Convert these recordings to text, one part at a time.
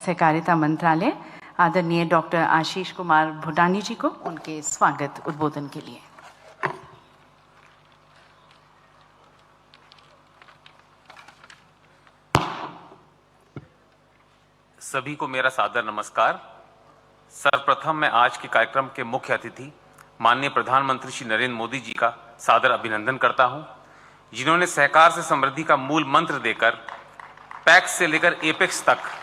सहकारिता मंत्रालय आदरणीय डॉक्टर आशीष कुमार भूटानी जी को उनके स्वागत उद्बोधन के लिए। सभी को मेरा सादर नमस्कार। सर्वप्रथम मैं आज के कार्यक्रम के मुख्य अतिथि माननीय प्रधानमंत्री श्री नरेंद्र मोदी जी का सादर अभिनंदन करता हूं, जिन्होंने सहकार से समृद्धि का मूल मंत्र देकर पैक्स से लेकर एपेक्स तक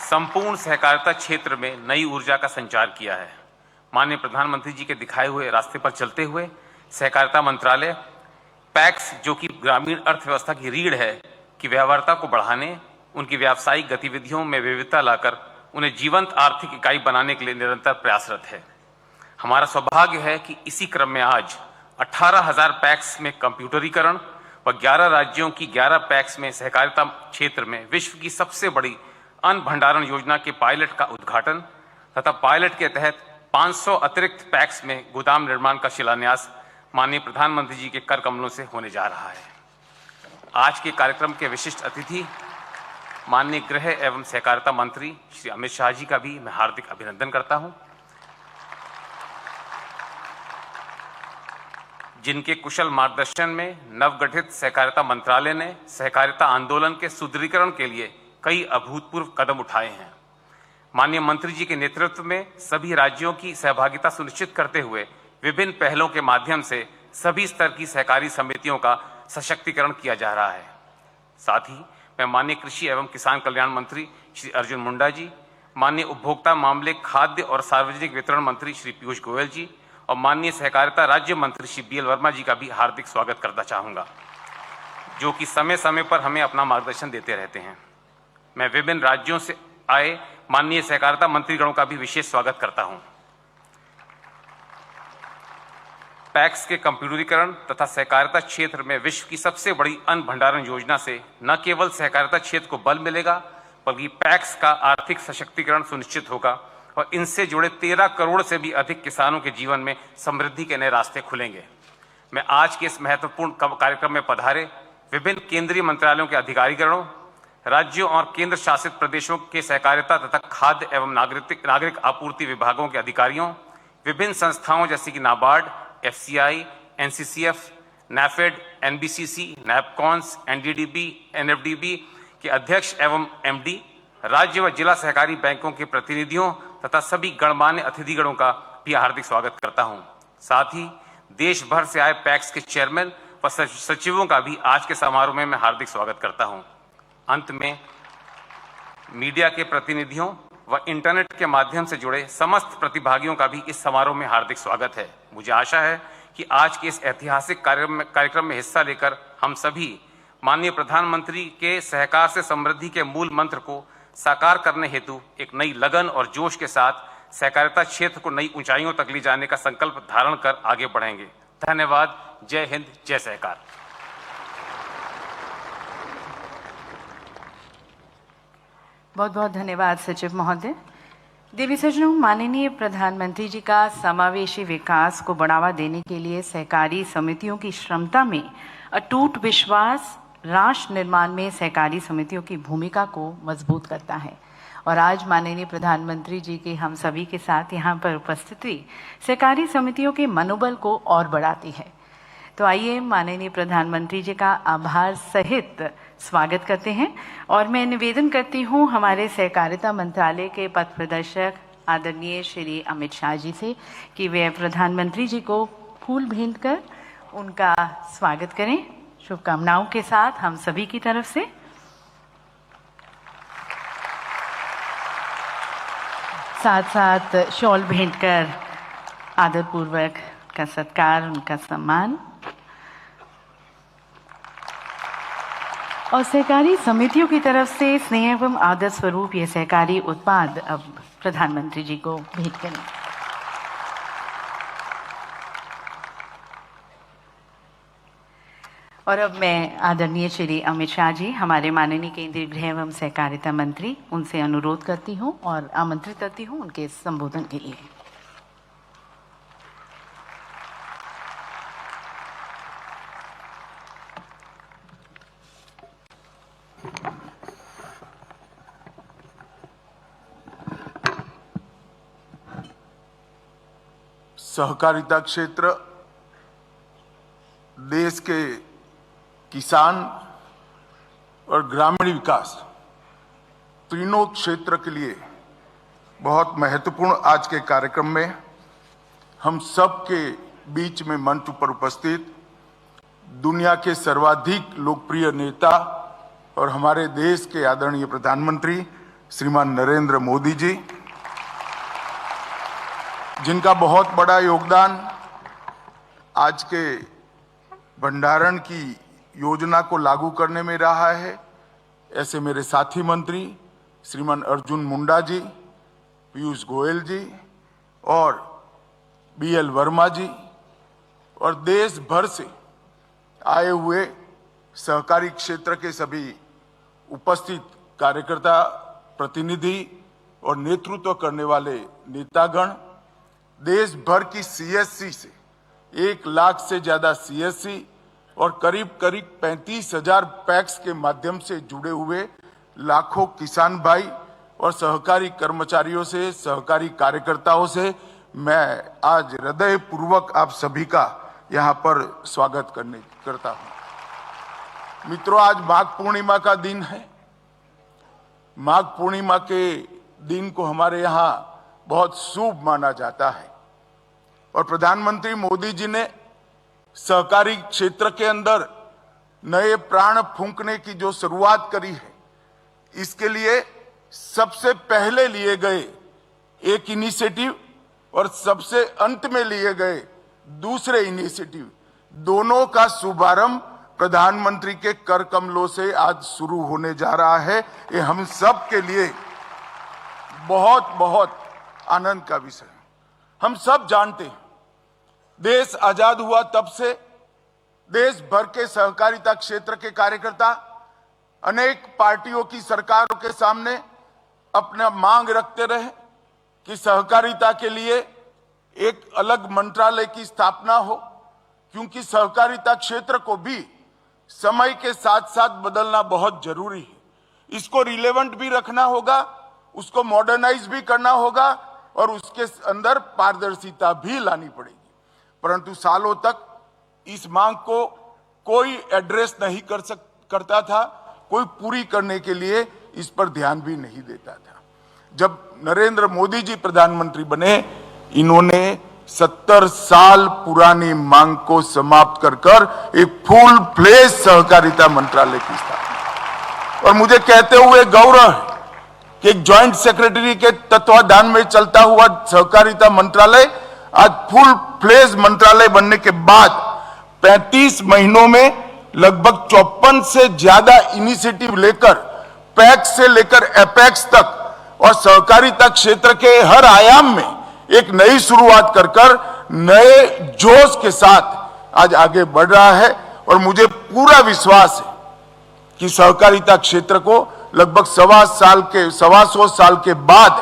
संपूर्ण सहकारिता क्षेत्र में नई ऊर्जा का संचार किया है। माननीय प्रधानमंत्री जी के दिखाए हुए रास्ते पर चलते हुए सहकारिता मंत्रालय पैक्स, जो कि ग्रामीण अर्थव्यवस्था की रीढ़ है, की व्यवहार्यता को बढ़ाने, उनकी व्यावसायिक गतिविधियों में विविधता लाकर उन्हें जीवंत आर्थिक इकाई बनाने के लिए निरंतर प्रयासरत है। हमारा सौभाग्य है कि इसी क्रम में आज 18,000 पैक्स में कंप्यूटरीकरण व 11 राज्यों की 11 पैक्स में सहकारिता क्षेत्र में विश्व की सबसे बड़ी अन्न भंडारण योजना के पायलट का उद्घाटन तथा पायलट के तहत 500 अतिरिक्त पैक्स में गोदाम निर्माण का शिलान्यास माननीय प्रधानमंत्री जी के कर कमलों से होने जा रहा है। आज के कार्यक्रम के विशिष्ट अतिथि माननीय गृह एवं सहकारिता मंत्री श्री अमित शाह जी का भी मैं हार्दिक अभिनंदन करता हूं, जिनके कुशल मार्गदर्शन में नवगठित सहकारिता मंत्रालय ने सहकारिता आंदोलन के सुदृढ़ीकरण के लिए कई अभूतपूर्व कदम उठाए हैं। माननीय मंत्री जी के नेतृत्व में सभी राज्यों की सहभागिता सुनिश्चित करते हुए विभिन्न पहलों के माध्यम से सभी स्तर की सहकारी समितियों का सशक्तिकरण किया जा रहा है। साथ ही मैं माननीय कृषि एवं किसान कल्याण मंत्री श्री अर्जुन मुंडा जी, माननीय उपभोक्ता मामले, खाद्य और सार्वजनिक वितरण मंत्री श्री पीयूष गोयल जी और माननीय सहकारिता राज्य मंत्री श्री बीएल वर्मा जी का भी हार्दिक स्वागत करना चाहूंगा, जो कि समय समय पर हमें अपना मार्गदर्शन देते रहते हैं। मैं विभिन्न राज्यों से आए माननीय सहकारिता मंत्रीगणों का भी विशेष स्वागत करता हूं। पैक्स के कंप्यूटरीकरण तथा सहकारिता क्षेत्र में विश्व की सबसे बड़ी अन्न भंडारण योजना से न केवल सहकारिता क्षेत्र को बल मिलेगा, बल्कि पैक्स का आर्थिक सशक्तिकरण सुनिश्चित होगा और इनसे जुड़े 13 करोड़ से भी अधिक किसानों के जीवन में समृद्धि के नए रास्ते खुलेंगे। मैं आज के इस महत्वपूर्ण कार्यक्रम में पधारे विभिन्न केंद्रीय मंत्रालयों के अधिकारीगणों, राज्यों और केंद्र शासित प्रदेशों के सहकारिता तथा खाद्य एवं नागरिक आपूर्ति विभागों के अधिकारियों, विभिन्न संस्थाओं जैसे कि NABARD, FCI, NCCF, NAFED, NBCC, नैपकॉन्स, एनडीडीबी, एनएफडीबी के अध्यक्ष एवं एमडी, राज्य व जिला सहकारी बैंकों के प्रतिनिधियों तथा सभी गणमान्य अतिथिगणों का भी हार्दिक स्वागत करता हूं। साथ ही देश भर से आए पैक्स के चेयरमैन व सचिवों का भी आज के समारोह में मैं हार्दिक स्वागत करता हूं। अंत में मीडिया के प्रतिनिधियों व इंटरनेट के माध्यम से जुड़े समस्त प्रतिभागियों का भी इस समारोह में हार्दिक स्वागत है। मुझे आशा है कि आज के इस ऐतिहासिक कार्यक्रम में हिस्सा लेकर हम सभी माननीय प्रधानमंत्री के सहकार से समृद्धि के मूल मंत्र को साकार करने हेतु एक नई लगन और जोश के साथ सहकारिता क्षेत्र को नई ऊंचाइयों तक ले जाने का संकल्प धारण कर आगे बढ़ेंगे। धन्यवाद। जय हिंद, जय सहकार। बहुत बहुत धन्यवाद सचिव महोदय। देवी सज्जनों, माननीय प्रधानमंत्री जी का समावेशी विकास को बढ़ावा देने के लिए सहकारी समितियों की क्षमता में अटूट विश्वास राष्ट्र निर्माण में सहकारी समितियों की भूमिका को मजबूत करता है और आज माननीय प्रधानमंत्री जी के हम सभी के साथ यहाँ पर उपस्थिति सहकारी समितियों के मनोबल को और बढ़ाती है। तो आइए माननीय प्रधानमंत्री जी का आभार सहित स्वागत करते हैं और मैं निवेदन करती हूँ हमारे सहकारिता मंत्रालय के पथ प्रदर्शक आदरणीय श्री अमित शाह जी से कि वे प्रधानमंत्री जी को फूल भेंट कर उनका स्वागत करें। शुभकामनाओं के साथ हम सभी की तरफ से। साथ साथ शॉल भेंट कर आदरपूर्वक का सत्कार, उनका सम्मान। और सहकारी समितियों की तरफ से स्नेह एवं आदर स्वरूप ये सहकारी उत्पाद अब प्रधानमंत्री जी को भेंट करें। और अब मैं आदरणीय श्री अमित शाह जी, हमारे माननीय केंद्रीय गृह एवं सहकारिता मंत्री, उनसे अनुरोध करती हूँ और आमंत्रित करती हूँ उनके संबोधन के लिए। सहकारिता क्षेत्र देश के किसान और ग्रामीण विकास तीनों क्षेत्र के लिए बहुत महत्वपूर्ण आज के कार्यक्रम में हम सब के बीच में मंच पर उपस्थित दुनिया के सर्वाधिक लोकप्रिय नेता और हमारे देश के आदरणीय प्रधानमंत्री श्रीमान नरेंद्र मोदी जी, जिनका बहुत बड़ा योगदान आज के भंडारण की योजना को लागू करने में रहा है, ऐसे मेरे साथी मंत्री श्रीमान अर्जुन मुंडा जी, पीयूष गोयल जी और BL वर्मा जी और देश भर से आए हुए सहकारी क्षेत्र के सभी उपस्थित कार्यकर्ता, प्रतिनिधि और नेतृत्व करने वाले नेतागण, देश भर की CSC से 1 लाख से ज्यादा CSC और करीब 35,000 पैक्स के माध्यम से जुड़े हुए लाखों किसान भाई और सहकारी कर्मचारियों से, सहकारी कार्यकर्ताओं से मैं आज हृदय पूर्वक आप सभी का यहां पर स्वागत करता हूं। मित्रों, आज माघ पूर्णिमा का दिन है। माघ पूर्णिमा के दिन को हमारे यहां बहुत शुभ माना जाता है और प्रधानमंत्री मोदी जी ने सहकारी क्षेत्र के अंदर नए प्राण फूंकने की जो शुरुआत करी है, इसके लिए सबसे पहले लिए गए एक इनिशिएटिव और सबसे अंत में लिए गए दूसरे इनिशिएटिव, दोनों का शुभारंभ प्रधानमंत्री के कर कमलों से आज शुरू होने जा रहा है। ये हम सब के लिए बहुत बहुत आनंद का विषय है। हम सब जानते हैं, देश आजाद हुआ तब से देश भर के सहकारिता क्षेत्र के कार्यकर्ता अनेक पार्टियों की सरकारों के सामने अपना मांग रखते रहे कि सहकारिता के लिए एक अलग मंत्रालय की स्थापना हो, क्योंकि सहकारिता क्षेत्र को भी समय के साथ साथ बदलना बहुत जरूरी है। इसको रिलेवेंट भी रखना होगा, उसको मॉडर्नाइज भी करना होगा और उसके अंदर पारदर्शिता भी लानी पड़ेगी। परंतु सालों तक इस मांग को कोई एड्रेस नहीं करता था, कोई पूरी करने के लिए इस पर ध्यान भी नहीं देता था। जब नरेंद्र मोदी जी प्रधानमंत्री बने, इन्होंने 70 साल पुरानी मांग को समाप्त कर एक फुल फ्लेज सहकारिता मंत्रालय की स्थापना। और मुझे कहते हुए गौरव है कि एक ज्वाइंट सेक्रेटरी के तत्वाधान में चलता हुआ सहकारिता मंत्रालय आज फुल फ्लेज मंत्रालय बनने के बाद 35 महीनों में लगभग 54 से ज्यादा इनिशिएटिव लेकर पैक्स से लेकर एपेक्स तक और सहकारिता क्षेत्र के हर आयाम में एक नई शुरुआत कर नए जोश के साथ आज आगे बढ़ रहा है। और मुझे पूरा विश्वास है कि सहकारिता क्षेत्र को लगभग 125 साल के बाद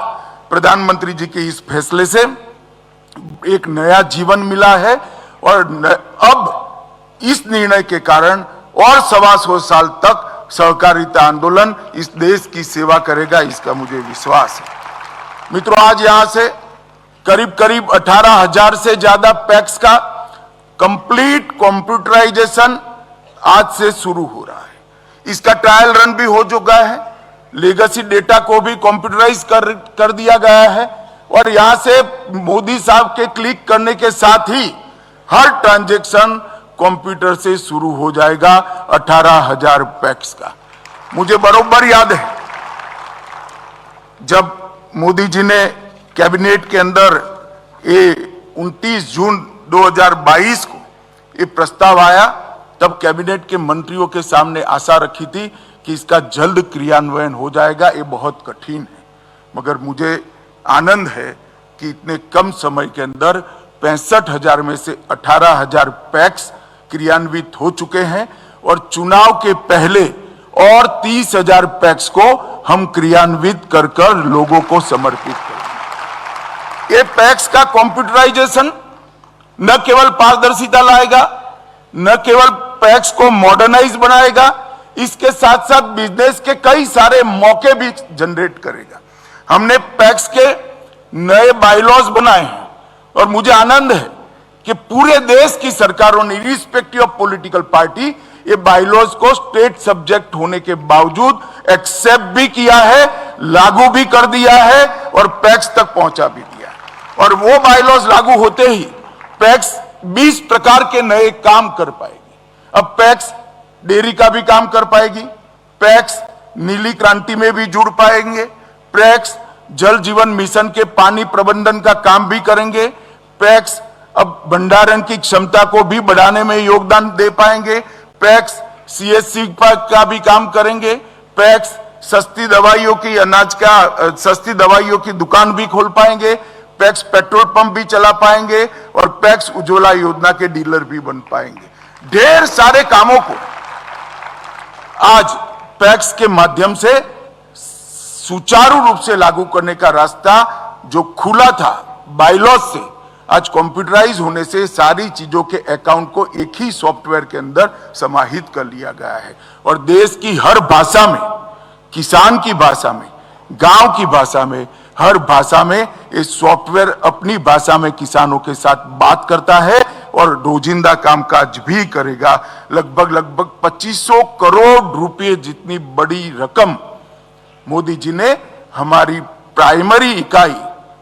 प्रधानमंत्री जी के इस फैसले से एक नया जीवन मिला है और अब इस निर्णय के कारण और 125 साल तक सहकारिता आंदोलन इस देश की सेवा करेगा, इसका मुझे विश्वास है। मित्रों, आज यहां से करीब 18,000 से ज्यादा पैक्स का कंप्लीट कंप्यूटराइजेशन आज से शुरू हो रहा है। इसका ट्रायल रन भी हो चुका है, लेगेसी डेटा को भी कंप्यूटराइज कर दिया गया है और यहां से मोदी साहब के क्लिक करने के साथ ही हर ट्रांजैक्शन कंप्यूटर से शुरू हो जाएगा 18,000 पैक्स का। मुझे बरोबर याद है जब मोदी जी ने कैबिनेट के अंदर ये 29 जून 2022 को ये प्रस्ताव आया, तब कैबिनेट के मंत्रियों के सामने आशा रखी थी कि इसका जल्द क्रियान्वयन हो जाएगा। ये बहुत कठिन है, मगर मुझे आनंद है कि इतने कम समय के अंदर 65,000 में से 18,000 पैक्स क्रियान्वित हो चुके हैं और चुनाव के पहले और 30,000 पैक्स को हम क्रियान्वित कर लोगों को समर्पित करेंगे। ये पैक्स का कंप्यूटराइजेशन न केवल पारदर्शिता लाएगा, न केवल पैक्स को मॉडर्नाइज बनाएगा, इसके साथ साथ बिजनेस के कई सारे मौके भी जनरेट करेगा। हमने पैक्स के नए बायलॉज बनाए हैं और मुझे आनंद है कि पूरे देश की सरकारों ने इरिस्पेक्टिव ऑफ पॉलिटिकल पार्टी ये बाइलॉज को स्टेट सब्जेक्ट होने के बावजूद एक्सेप्ट भी किया है, लागू भी कर दिया है और पैक्स तक पहुंचा भी दिया है। और वो बाइलॉज लागू होते ही पैक्स 20 प्रकार के नए काम कर पाएगी। अब पैक्स डेयरी का भी काम कर पाएगी, पैक्स नीली क्रांति में भी जुड़ पाएंगे, पैक्स जल जीवन मिशन के पानी प्रबंधन का काम भी करेंगे, पैक्स अब भंडारण की क्षमता को भी बढ़ाने में योगदान दे पाएंगे, पैक्स सीएससी का भी काम करेंगे, पैक्स सस्ती दवाइयों की सस्ती दवाइयों की दुकान भी खोल पाएंगे, पैक्स पेट्रोल पंप भी चला पाएंगे और पैक्स उज्ज्वला योजना के डीलर भी बन पाएंगे। ढेर सारे कामों को आज पैक्स के माध्यम से सुचारू रूप से लागू करने का रास्ता जो खुला था बाइलॉज से, आज कंप्यूटराइज होने से सारी चीजों के अकाउंट को एक ही सॉफ्टवेयर के अंदर समाहित कर लिया गया है और देश की हर भाषा में, किसान की भाषा में, गांव की भाषा में, हर भाषा में ये सॉफ्टवेयर अपनी भाषा में किसानों के साथ बात करता है और रोजिंदा कामकाज भी करेगा। लगभग 2500 करोड़ रुपए जितनी बड़ी रकम मोदी जी ने हमारी प्राइमरी इकाई,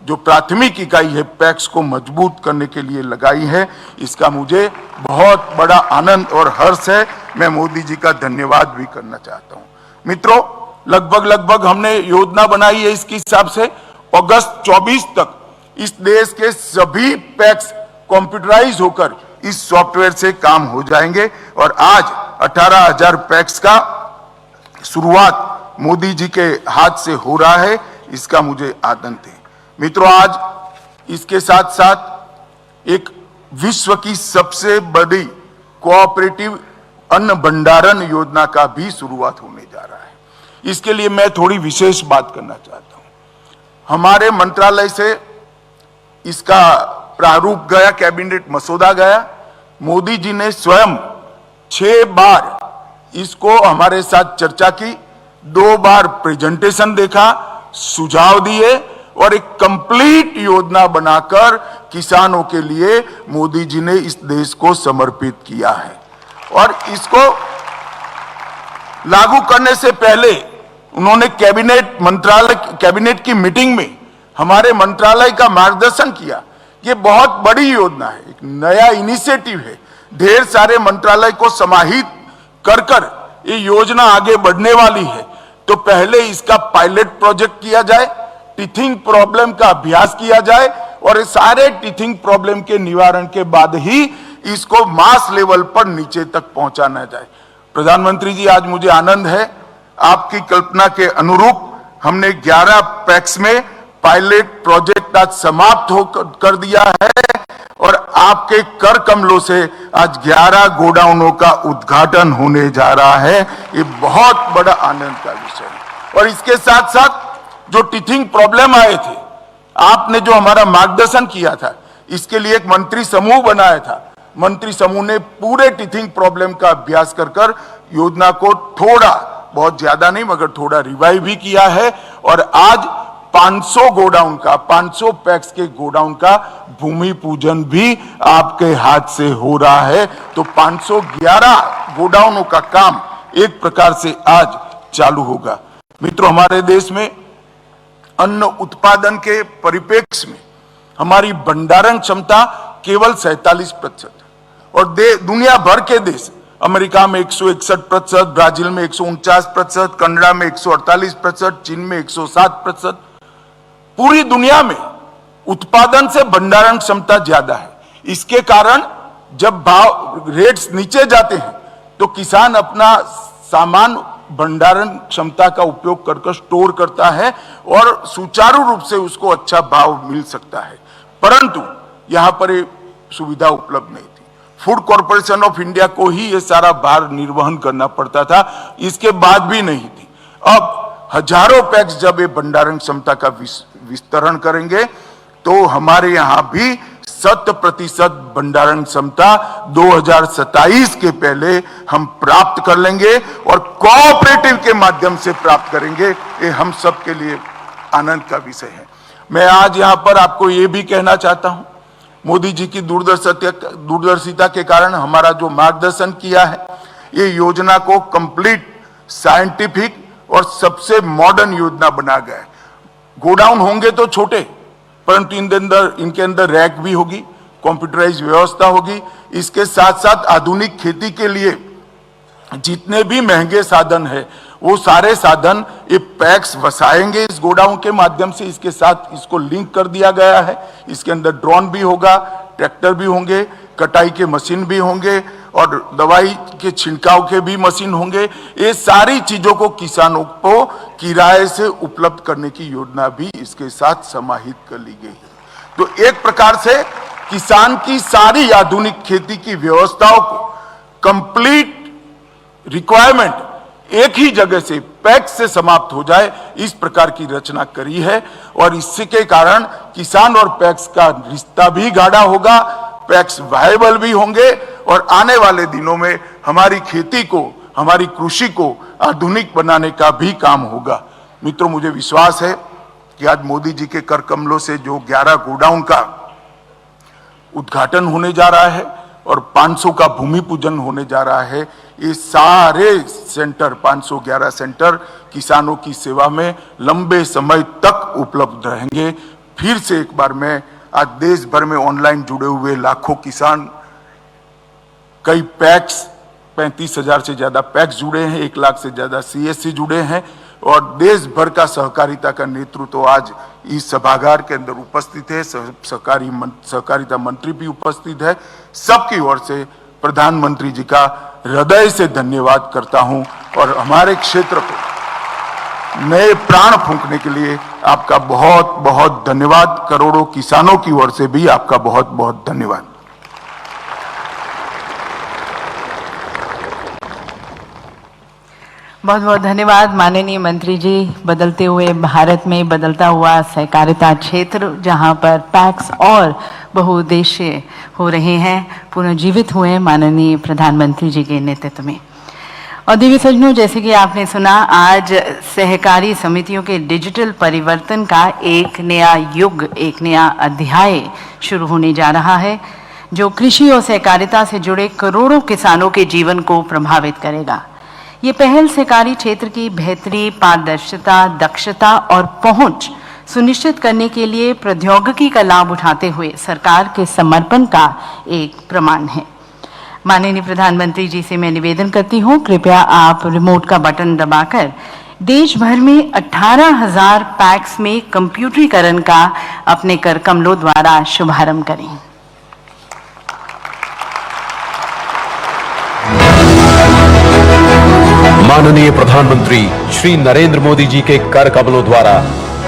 जो प्राथमिक इकाई है पैक्स को मजबूत करने के लिए लगाई है। इसका मुझे बहुत बड़ा आनंद और हर्ष है। मैं मोदी जी का धन्यवाद भी करना चाहता हूं। मित्रों, लगभग हमने योजना बनाई है इसके हिसाब से अगस्त 24 तक इस देश के सभी पैक्स कंप्यूटराइज होकर इस सॉफ्टवेयर से काम हो जाएंगे और आज 18,000 पैक्स का शुरुआत मोदी जी के हाथ से हो रहा है। इसका मुझे आनंद है। मित्रों, आज इसके साथ साथ एक विश्व की सबसे बड़ी कोऑपरेटिव अन्न भंडारण योजना का भी शुरुआत होने जा रहा है। इसके लिए मैं थोड़ी विशेष बात करना चाहता हूं। हमारे मंत्रालय से इसका प्रारूप गया, कैबिनेट मसौदा गया। मोदी जी ने स्वयं 6 बार इसको हमारे साथ चर्चा की, 2 बार प्रेजेंटेशन देखा, सुझाव दिए और एक कंप्लीट योजना बनाकर किसानों के लिए मोदी जी ने इस देश को समर्पित किया है। और इसको लागू करने से पहले उन्होंने कैबिनेट की मीटिंग में हमारे मंत्रालय का मार्गदर्शन किया। ये बहुत बड़ी योजना है, एक नया इनिशिएटिव है। ढेर सारे मंत्रालय को समाहित कर ये योजना आगे बढ़ने वाली है। तो पहले इसका पायलट प्रोजेक्ट किया जाए, टीथिंग प्रॉब्लम का अभ्यास किया जाए और सारे टीथिंग प्रॉब्लम के निवारण के बाद ही इसको मास लेवल पर नीचे तक पहुंचाना जाए। प्रधानमंत्री जी, आज मुझे आनंद है, आपकी कल्पना के अनुरूप हमने 11 पैक्स में पायलट प्रोजेक्ट आज समाप्त कर दिया है और आपके कर कमलों से आज 11 गोडाउनों का उद्घाटन होने जा रहा है। ये बहुत बड़ा आनंद का विषय है। और इसके साथ साथ जो टीथिंग प्रॉब्लम आए थे, आपने जो हमारा मार्गदर्शन किया था, इसके लिए एक मंत्री समूह बनाया था। मंत्री समूह ने पूरे टीथिंग प्रॉब्लम का अभ्यास कर योजना को थोड़ा, बहुत ज्यादा नहीं मगर थोड़ा रिवाइव भी किया है और आज 500 गोडाउन का, 500 पैक्स के गोडाउन का भूमि पूजन भी आपके हाथ से हो रहा है। तो 511 गोडाउनों का काम एक प्रकार से आज चालू होगा। मित्रों, हमारे देश में अन्न उत्पादन के परिप्रेक्ष्य में हमारी भंडारण क्षमता केवल 47% और दुनिया भर के देश, अमेरिका में 161%, ब्राजील में 149%, कनाडा में 148%, चीन में 107%, पूरी दुनिया में उत्पादन से भंडारण क्षमता ज्यादा है। इसके कारण जब भाव रेट्स नीचे जाते हैं तो किसान अपना सामान भंडारण क्षमता का उपयोग कर स्टोर करता है और सुचारू रूप से उसको अच्छा भाव मिल सकता है। परंतु यहां पर ये सुविधा उपलब्ध नहीं थी। फूड कॉर्पोरेशन ऑफ इंडिया को ही ये सारा भार निर्वहन करना पड़ता था, इसके बाद भी नहीं थी। अब हजारों पैक्स जब ये भंडारण क्षमता का विस्तरण करेंगे तो हमारे यहां भी 100% भंडारण क्षमता 2027 के पहले हम प्राप्त कर लेंगे और कोऑपरेटिव के माध्यम से प्राप्त करेंगे। ये हम सब के लिए आनंद का विषय है। मैं आज यहां पर आपको ये भी कहना चाहता हूं मोदी जी की दूरदर्शिता के कारण हमारा जो मार्गदर्शन किया है, ये योजना को कंप्लीट साइंटिफिक और सबसे मॉडर्न योजना बना गया है। गोडाउन होंगे तो छोटे, परंतु इनके अंदर रैक भी होगी, कंप्यूटराइज व्यवस्था होगी। इसके साथ साथ आधुनिक खेती के लिए जितने भी महंगे साधन है, वो सारे साधन ये पैक्स वसाएंगे इस गोडाउन के माध्यम से। इसके साथ इसको लिंक कर दिया गया है। इसके अंदर ड्रोन भी होगा, ट्रैक्टर भी होंगे, कटाई के मशीन भी होंगे और दवाई के छिड़काव के भी मशीन होंगे। ये सारी चीजों को किसानों को किराए से उपलब्ध करने की योजना भी इसके साथ समाहित कर ली गई है। तो एक प्रकार से किसान की सारी आधुनिक खेती की व्यवस्थाओं को कंप्लीट रिक्वायरमेंट एक ही जगह से पैक्स से समाप्त हो जाए, इस प्रकार की रचना करी है। और इसके कारण किसान और पैक्स का रिश्ता भी गाढ़ा होगा, पैक्स वायबल भी होंगे और आने वाले दिनों में हमारी खेती को, हमारी कृषि को आधुनिक बनाने का भी काम होगा। मित्रों, मुझे विश्वास है कि आज मोदी जी के कर कमलों से जो 11 गोडाउन का उद्घाटन होने जा रहा है और 500 का भूमि पूजन होने जा रहा है, ये सारे सेंटर 511 सेंटर किसानों की सेवा में लंबे समय तक उपलब्ध रहेंगे। फिर से एक बार मैं आज देश भर में ऑनलाइन जुड़े हुए लाखों किसान, कई पैक्स 35,000 से ज्यादा पैक्स जुड़े हैं, 1 लाख से ज्यादा CSC जुड़े हैं और देश भर का सहकारिता का नेतृत्व तो आज इस सभागार के अंदर उपस्थित है। सहकारिता मंत्री भी उपस्थित है। सबकी ओर से प्रधानमंत्री जी का हृदय से धन्यवाद करता हूं और हमारे क्षेत्र को नए प्राण फूंकने के लिए आपका बहुत बहुत धन्यवाद। करोड़ों किसानों की ओर से भी आपका बहुत बहुत धन्यवाद। बहुत बहुत धन्यवाद माननीय मंत्री जी। बदलते हुए भारत में बदलता हुआ सहकारिता क्षेत्र, जहां पर पैक्स और बहुउद्देश्य हो रहे हैं, पुनर्जीवित हुए माननीय प्रधानमंत्री जी के नेतृत्व में। और देवी सज्जनों, जैसे कि आपने सुना, आज सहकारी समितियों के डिजिटल परिवर्तन का एक नया युग, एक नया अध्याय शुरू होने जा रहा है, जो कृषि और सहकारिता से जुड़े करोड़ों किसानों के जीवन को प्रभावित करेगा। ये पहल सहकारी क्षेत्र की बेहतरी, पारदर्शिता, दक्षता और पहुंच सुनिश्चित करने के लिए प्रौद्योगिकी का लाभ उठाते हुए सरकार के समर्पण का एक प्रमाण है। माननीय प्रधानमंत्री जी से मैं निवेदन करती हूं, कृपया आप रिमोट का बटन दबाकर देश भर में 18,000 पैक्स में कंप्यूटरीकरण का अपने कर कमलों द्वारा शुभारंभ करें। माननीय प्रधानमंत्री श्री नरेंद्र मोदी जी के कर कमलों द्वारा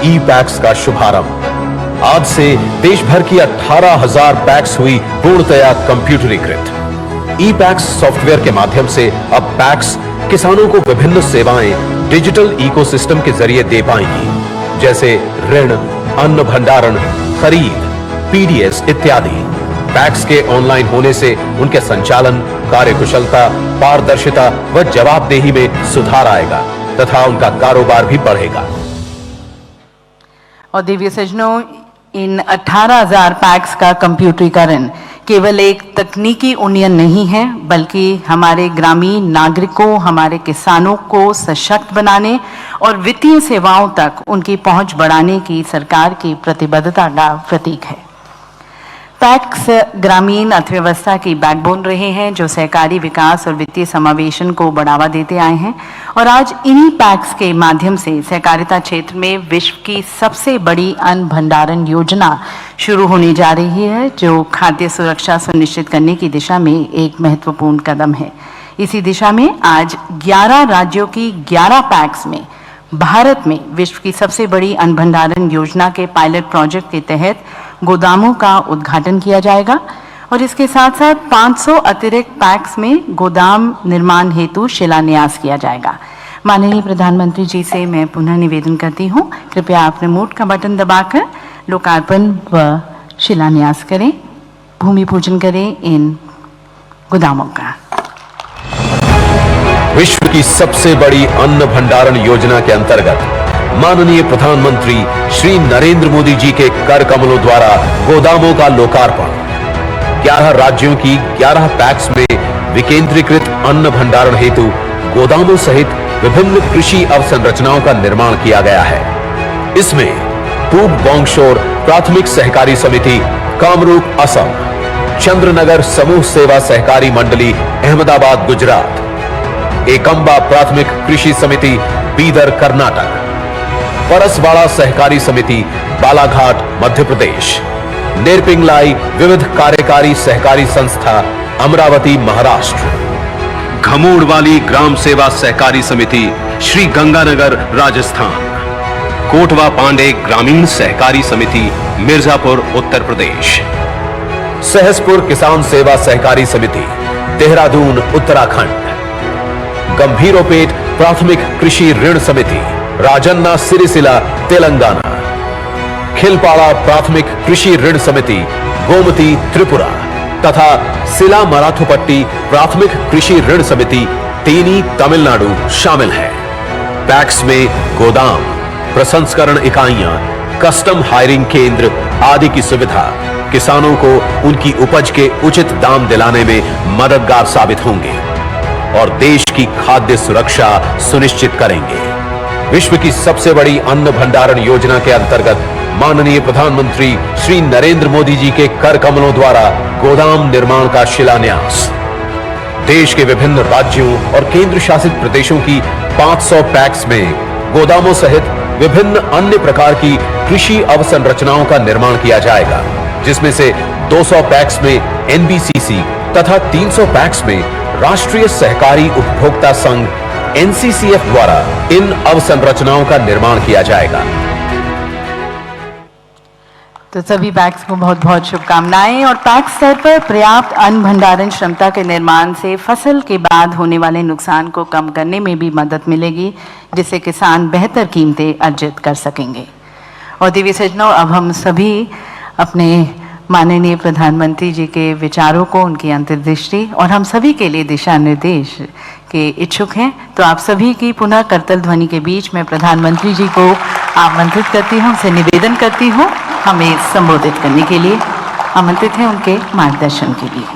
ई पैक्स का शुभारंभ। आज से देश भर की 18,000 पैक्स हुई पूर्णतया कंप्यूटरीकृत। ई पैक्स सॉफ्टवेयर के माध्यम से अब पैक्स किसानों को विभिन्न सेवाएं डिजिटल इकोसिस्टम के जरिए दे पाएंगी, जैसे ऋण, अन्न भंडारण, खरीद, पीडीएस इत्यादि। पैक्स के ऑनलाइन होने से उनके संचालन, कार्यकुशलता, पारदर्शिता व जवाबदेही में सुधार आएगा तथा उनका कारोबार भी बढ़ेगा। और देवी सज्जनों, इन 18,000 पैक्स का कंप्यूटरीकरण केवल एक तकनीकी उन्नयन नहीं है, बल्कि हमारे ग्रामीण नागरिकों, हमारे किसानों को सशक्त बनाने और वित्तीय सेवाओं तक उनकी पहुंच बढ़ाने की सरकार की प्रतिबद्धता का प्रतीक है। पैक्स ग्रामीण अर्थव्यवस्था की बैकबोन रहे हैं, जो सहकारी विकास और वित्तीय समावेशन को बढ़ावा देते आए हैं। और आज इन्हीं पैक्स के माध्यम से सहकारिता क्षेत्र में विश्व की सबसे बड़ी अन्न भंडारण योजना शुरू होने जा रही है, जो खाद्य सुरक्षा सुनिश्चित करने की दिशा में एक महत्वपूर्ण कदम है। इसी दिशा में आज 11 राज्यों की 11 पैक्स में भारत में विश्व की सबसे बड़ी अन्न भंडारण योजना के पायलट प्रोजेक्ट के तहत गोदामों का उद्घाटन किया जाएगा और इसके साथ साथ 500 अतिरिक्त पैक्स में गोदाम निर्माण हेतु शिलान्यास किया जाएगा। माननीय प्रधानमंत्री जी से मैं पुनः निवेदन करती हूं, कृपया आप रिमोट का बटन दबाकर लोकार्पण व शिलान्यास करें, भूमि पूजन करें इन गोदामों का। विश्व की सबसे बड़ी अन्न भंडारण योजना के अंतर्गत माननीय प्रधानमंत्री श्री नरेंद्र मोदी जी के कर कमलों द्वारा गोदामों का लोकार्पण। 11 राज्यों की 11 पैक्स में विकेंद्रीकृत अन्न भंडारण हेतु गोदामों सहित विभिन्न कृषि अवसंरचनाओं का निर्माण किया गया है। इसमें पूर्व बोंगशोर प्राथमिक सहकारी समिति कामरूप असम, चंद्रनगर समूह सेवा सहकारी मंडली अहमदाबाद गुजरात, एकंबा प्राथमिक कृषि समिति बीदर कर्नाटक, परसवाड़ा सहकारी समिति बालाघाट मध्य प्रदेश, नेरपिंगलाई विविध कार्यकारी सहकारी संस्था अमरावती महाराष्ट्र, घमोड़वाली ग्राम सेवा सहकारी समिति श्री गंगानगर राजस्थान, कोटवा पांडे ग्रामीण सहकारी समिति मिर्जापुर उत्तर प्रदेश, सहसपुर किसान सेवा सहकारी समिति देहरादून उत्तराखंड, गंभीरोपेट प्राथमिक कृषि ऋण समिति राजन्ना सिरिसिला तेलंगाना, खिलपाड़ा प्राथमिक कृषि ऋण समिति गोमती त्रिपुरा तथा सिला मराथुपट्टी प्राथमिक कृषि ऋण समिति तेनी तमिलनाडु शामिल है। पैक्स में गोदाम, प्रसंस्करण इकाइयां, कस्टम हायरिंग केंद्र आदि की सुविधा किसानों को उनकी उपज के उचित दाम दिलाने में मददगार साबित होंगे और देश की खाद्य सुरक्षा सुनिश्चित करेंगे। विश्व की सबसे बड़ी अन्न भंडारण योजना के अंतर्गत माननीय प्रधानमंत्री श्री नरेंद्र मोदी जी के कर कमलों द्वारा गोदाम निर्माण का शिलान्यास, देश के विभिन्न राज्यों और केंद्र शासित प्रदेशों की 500 पैक्स में गोदामों सहित विभिन्न अन्य प्रकार की कृषि अवसंरचनाओं का निर्माण किया जाएगा, जिसमें से 200 पैक्स में एनबीसीसी तथा 300 पैक्स में राष्ट्रीय सहकारी उपभोक्ता संघ एनसीसीएफ द्वारा इन अवसंरचनाओं का निर्माण किया जाएगा। तो सभी पैक्स को बहुत बहुत शुभकामनाएं। और पैक्स स्तर पर पर्याप्त अन्न भंडारण क्षमता के निर्माण से फसल के बाद होने वाले नुकसान को कम करने में भी मदद मिलेगी, जिससे किसान बेहतर कीमतें अर्जित कर सकेंगे। और देवी सज्जनों, अब हम सभी अपने माननीय प्रधानमंत्री जी के विचारों को, उनकी अंतर्दृष्टि और हम सभी के लिए दिशा निर्देश के इच्छुक हैं। तो आप सभी की पुनः करतल ध्वनि के बीच में प्रधानमंत्री जी को आमंत्रित करती हूँ, उनसे निवेदन करती हूँ हमें संबोधित करने के लिए। आमंत्रित हैं उनके मार्गदर्शन के लिए।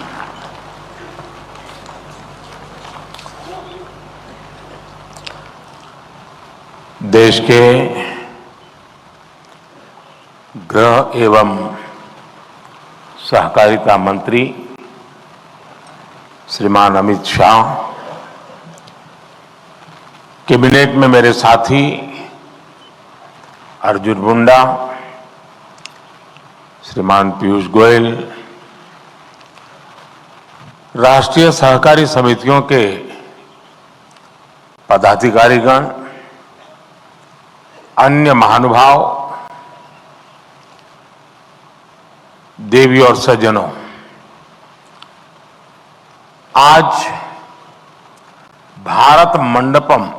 देश के गृह एवं सहकारिता मंत्री श्रीमान अमित शाह, कैबिनेट में मेरे साथी अर्जुन मुंडा, श्रीमान पीयूष गोयल, राष्ट्रीय सहकारी समितियों के पदाधिकारीगण, अन्य महानुभाव, देवी और सज्जनों, आज भारत मंडपम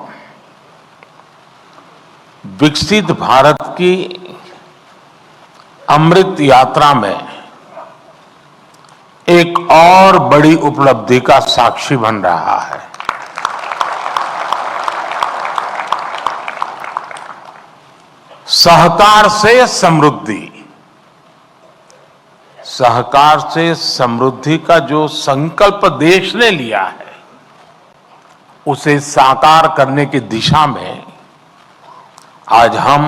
विकसित भारत की अमृत यात्रा में एक और बड़ी उपलब्धि का साक्षी बन रहा है। सहकार से समृद्धि, सहकार से समृद्धि का जो संकल्प देश ने लिया है, उसे साकार करने की दिशा में आज हम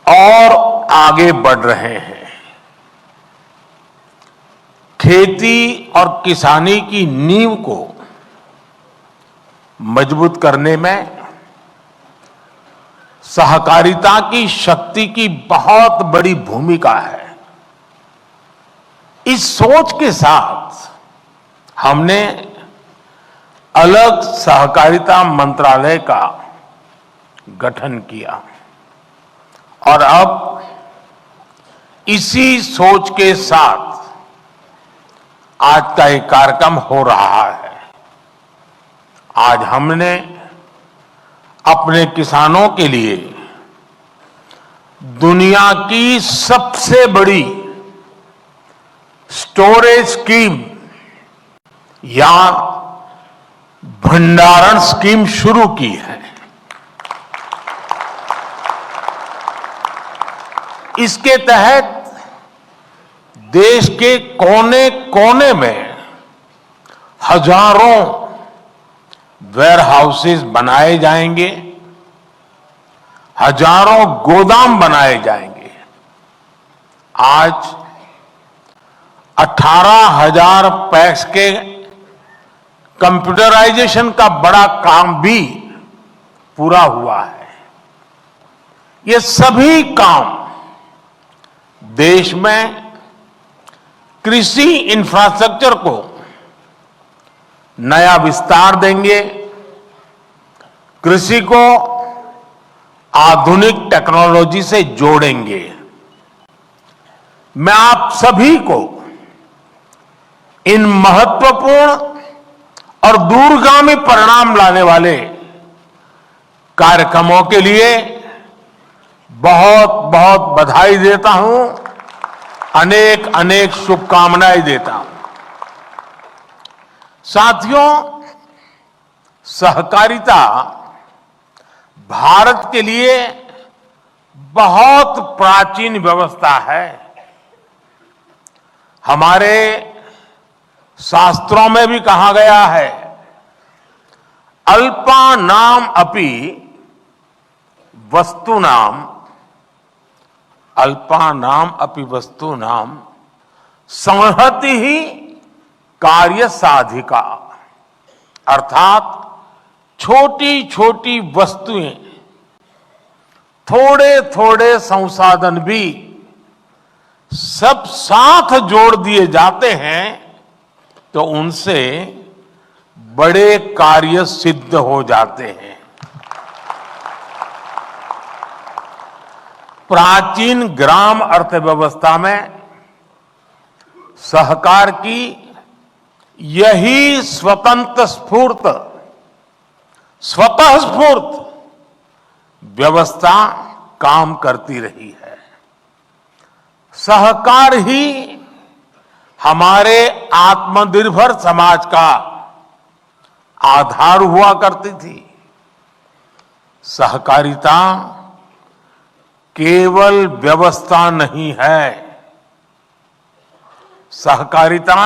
और आगे बढ़ रहे हैं। खेती और किसानी की नींव को मजबूत करने में सहकारिता की शक्ति की बहुत बड़ी भूमिका है। इस सोच के साथ हमने अलग सहकारिता मंत्रालय का गठन किया और अब इसी सोच के साथ आज का एक कार्यक्रम हो रहा है। आज हमने अपने किसानों के लिए दुनिया की सबसे बड़ी स्टोरेज स्कीम या भंडारण स्कीम शुरू की है। इसके तहत देश के कोने कोने में हजारों वेयर हाउसेस बनाए जाएंगे, हजारों गोदाम बनाए जाएंगे। आज 18,000 पैक्स के कंप्यूटराइजेशन का बड़ा काम भी पूरा हुआ है। ये सभी काम देश में कृषि इंफ्रास्ट्रक्चर को नया विस्तार देंगे, कृषि को आधुनिक टेक्नोलॉजी से जोड़ेंगे। मैं आप सभी को इन महत्वपूर्ण और दूरगामी परिणाम लाने वाले कार्यक्रमों के लिए बहुत बहुत बधाई देता हूं, अनेक अनेक शुभकामनाएं देता हूं। साथियों, सहकारिता भारत के लिए बहुत प्राचीन व्यवस्था है। हमारे शास्त्रों में भी कहा गया है, अल्पानाम अपि वस्तूनाम, अल्पानाम अपि वस्तूनाम संहति ही कार्य साधिका। अर्थात छोटी छोटी वस्तुएं, थोड़े थोड़े संसाधन भी सब साथ जोड़ दिए जाते हैं तो उनसे बड़े कार्य सिद्ध हो जाते हैं। प्राचीन ग्राम अर्थव्यवस्था में सहकार की यही स्वतंत्र स्वतः स्फूर्त व्यवस्था काम करती रही है। सहकार ही हमारे आत्मनिर्भर समाज का आधार हुआ करती थी। सहकारिता केवल व्यवस्था नहीं है, सहकारिता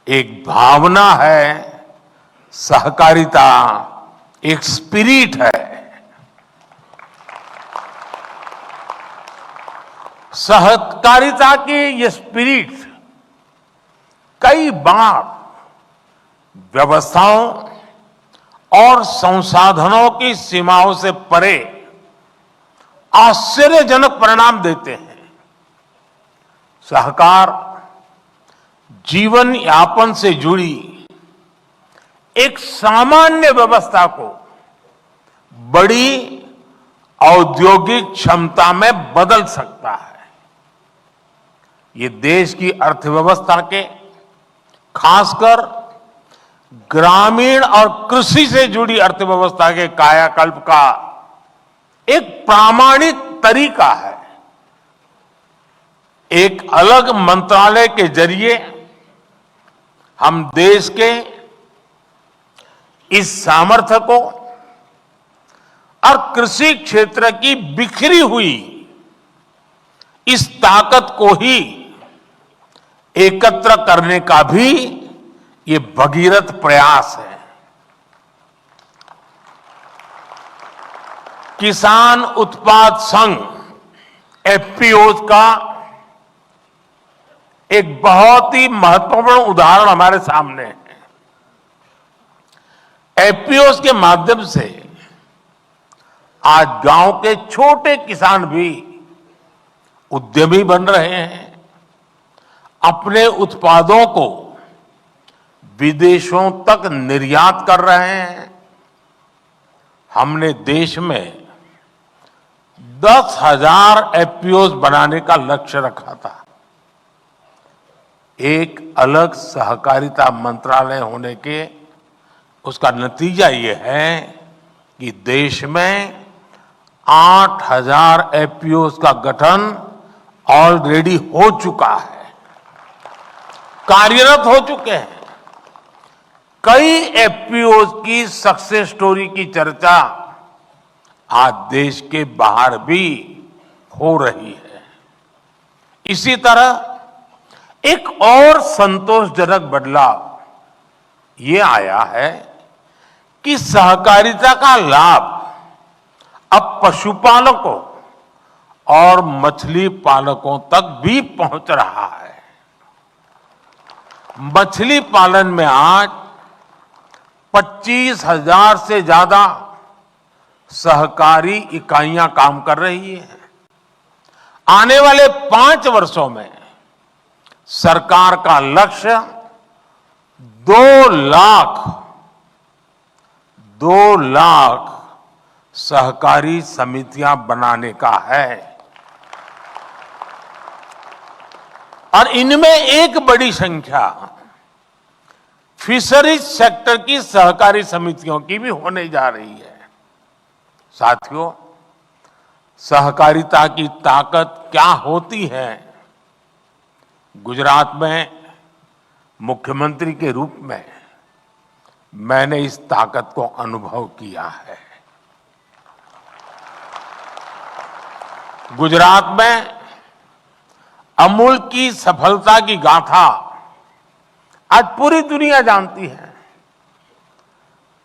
एक भावना है, सहकारिता एक स्पिरिट है। सहकारिता के ये स्पिरिट कई बार व्यवस्थाओं और संसाधनों की सीमाओं से परे आश्चर्यजनक परिणाम देते हैं। सहकार जीवन यापन से जुड़ी एक सामान्य व्यवस्था को बड़ी औद्योगिक क्षमता में बदल सकता है। ये देश की अर्थव्यवस्था के, खासकर ग्रामीण और कृषि से जुड़ी अर्थव्यवस्था के कायाकल्प का एक प्रामाणिक तरीका है। एक अलग मंत्रालय के जरिए हम देश के इस सामर्थ्य को और कृषि क्षेत्र की बिखरी हुई इस ताकत को ही एकत्र करने का भी ये भगीरथ प्रयास है। किसान उत्पाद संघ एफपीओ का एक बहुत ही महत्वपूर्ण उदाहरण हमारे सामने है। एफपीओ के माध्यम से आज गांव के छोटे किसान भी उद्यमी बन रहे हैं, अपने उत्पादों को विदेशों तक निर्यात कर रहे हैं। हमने देश में 10,000 एफपीओ बनाने का लक्ष्य रखा था। एक अलग सहकारिता मंत्रालय होने के उसका नतीजा ये है कि देश में 8,000 एफपीओ का गठन ऑलरेडी हो चुका है, कार्यरत हो चुके हैं। कई एफपीओ की सक्सेस स्टोरी की चर्चा आज देश के बाहर भी हो रही है। इसी तरह एक और संतोषजनक बदलाव ये आया है कि सहकारिता का लाभ अब पशुपालकों और मछली पालकों तक भी पहुंच रहा है। मछली पालन में आज 25,000 से ज्यादा सहकारी इकाइयां काम कर रही हैं। आने वाले 5 वर्षों में सरकार का लक्ष्य 2 लाख सहकारी समितियां बनाने का है और इनमें एक बड़ी संख्या फिशरीज सेक्टर की सहकारी समितियों की भी होने जा रही है। साथियों, सहकारिता की ताकत क्या होती है, गुजरात में मुख्यमंत्री के रूप में मैंने इस ताकत को अनुभव किया है। गुजरात में अमूल की सफलता की गाथा आज पूरी दुनिया जानती है।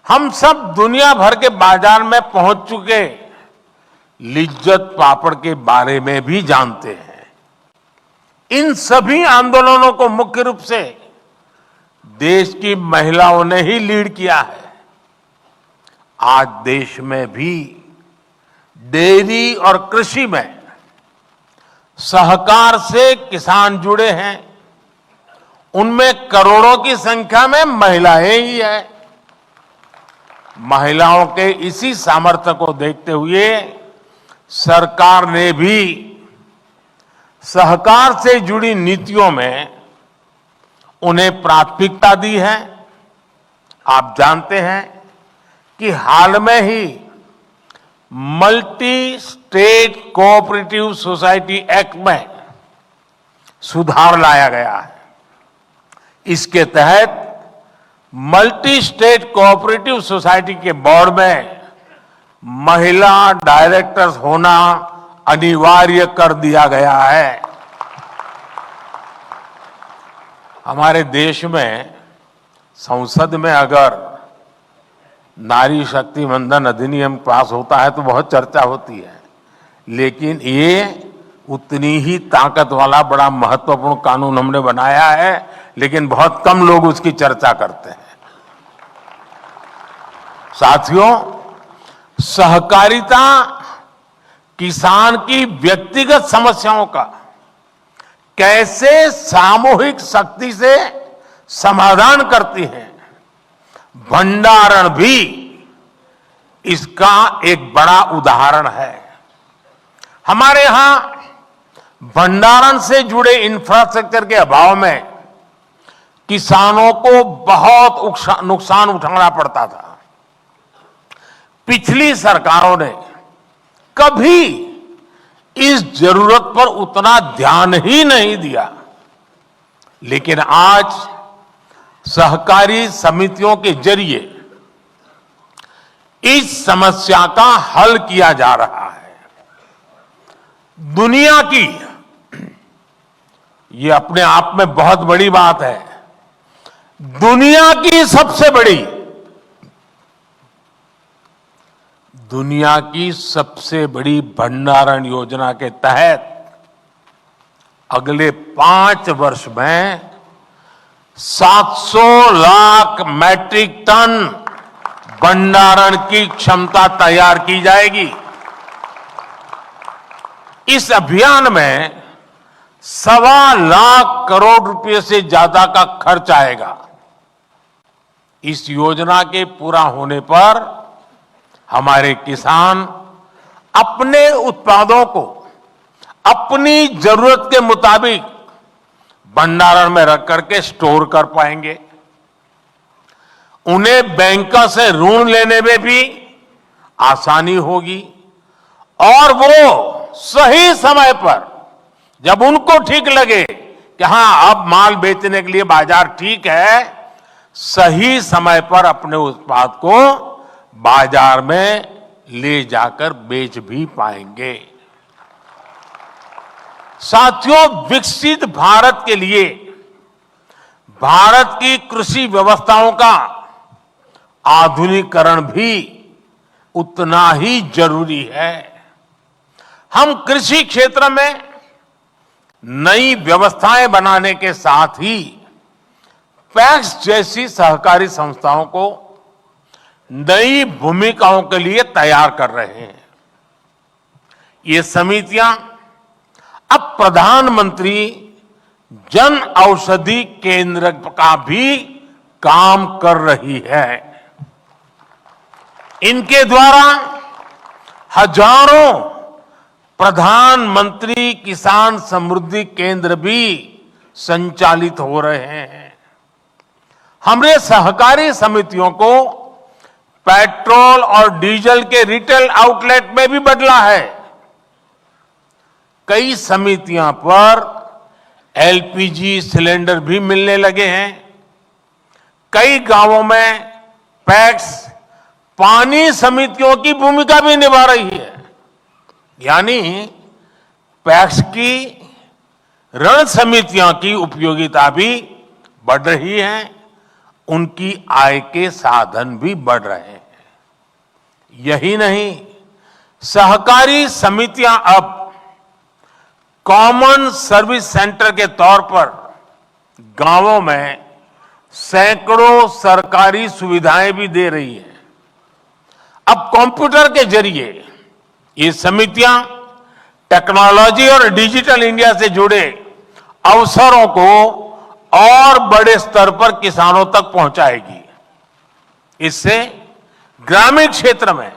हम सब दुनिया भर के बाजार में पहुंच चुके लिज्जत पापड़ के बारे में भी जानते हैं। इन सभी आंदोलनों को मुख्य रूप से देश की महिलाओं ने ही लीड किया है। आज देश में भी डेयरी और कृषि में सहकार से किसान जुड़े हैं। उनमें करोड़ों की संख्या में महिलाएं ही हैं। महिलाओं के इसी सामर्थ्य को देखते हुए सरकार ने भी सहकार से जुड़ी नीतियों में उन्हें प्राथमिकता दी है। आप जानते हैं कि हाल में ही multi state cooperative society act में सुधार लाया गया है। इसके तहत मल्टी स्टेट कोऑपरेटिव सोसाइटी के बोर्ड में महिला डायरेक्टर्स होना अनिवार्य कर दिया गया है। हमारे देश में संसद में अगर नारी शक्ति वंदन अधिनियम पास होता है तो बहुत चर्चा होती है, लेकिन ये उतनी ही ताकत वाला बड़ा महत्वपूर्ण कानून हमने बनाया है, लेकिन बहुत कम लोग उसकी चर्चा करते हैं। साथियों, सहकारिता किसान की व्यक्तिगत समस्याओं का कैसे सामूहिक शक्ति से समाधान करती है, भंडारण भी इसका एक बड़ा उदाहरण है। हमारे यहां भंडारण से जुड़े इंफ्रास्ट्रक्चर के अभाव में किसानों को बहुत नुकसान उठाना पड़ता था। पिछली सरकारों ने कभी इस जरूरत पर उतना ध्यान ही नहीं दिया, लेकिन आज सहकारी समितियों के जरिए इस समस्या का हल किया जा रहा है। दुनिया की, ये अपने आप में बहुत बड़ी बात है, दुनिया की सबसे बड़ी भंडारण योजना के तहत अगले 5 वर्ष में 700 लाख मैट्रिक टन भंडारण की क्षमता तैयार की जाएगी। इस अभियान में 1.25 लाख करोड़ रुपए से ज्यादा का खर्च आएगा। इस योजना के पूरा होने पर हमारे किसान अपने उत्पादों को अपनी जरूरत के मुताबिक भंडारण में रख करके स्टोर कर पाएंगे। उन्हें बैंकों से ऋण लेने में भी आसानी होगी और वो सही समय पर, जब उनको ठीक लगे कि हां अब माल बेचने के लिए बाजार ठीक है, सही समय पर अपने उत्पाद को बाजार में ले जाकर बेच भी पाएंगे। साथियों, विकसित भारत के लिए भारत की कृषि व्यवस्थाओं का आधुनिकीकरण भी उतना ही जरूरी है। हम कृषि क्षेत्र में नई व्यवस्थाएं बनाने के साथ ही पैक्स जैसी सहकारी संस्थाओं को नई भूमिकाओं के लिए तैयार कर रहे हैं। ये समितियां अब प्रधानमंत्री जन औषधि केंद्र का भी काम कर रही है। इनके द्वारा हजारों प्रधानमंत्री किसान समृद्धि केंद्र भी संचालित हो रहे हैं। हमने सहकारी समितियों को पेट्रोल और डीजल के रिटेल आउटलेट में भी बदला है। कई समितियां पर एलपीजी सिलेंडर भी मिलने लगे हैं। कई गांवों में पैक्स पानी समितियों की भूमिका भी निभा रही है। यानी पैक्स की ऋण समितियों की उपयोगिता भी बढ़ रही है, उनकी आय के साधन भी बढ़ रहे हैं। यही नहीं, सहकारी समितियां अब कॉमन सर्विस सेंटर के तौर पर गांवों में सैकड़ों सरकारी सुविधाएं भी दे रही है। अब कंप्यूटर के जरिए ये समितियां टेक्नोलॉजी और डिजिटल इंडिया से जुड़े अवसरों को और बड़े स्तर पर किसानों तक पहुंचाएगी। इससे ग्रामीण क्षेत्र में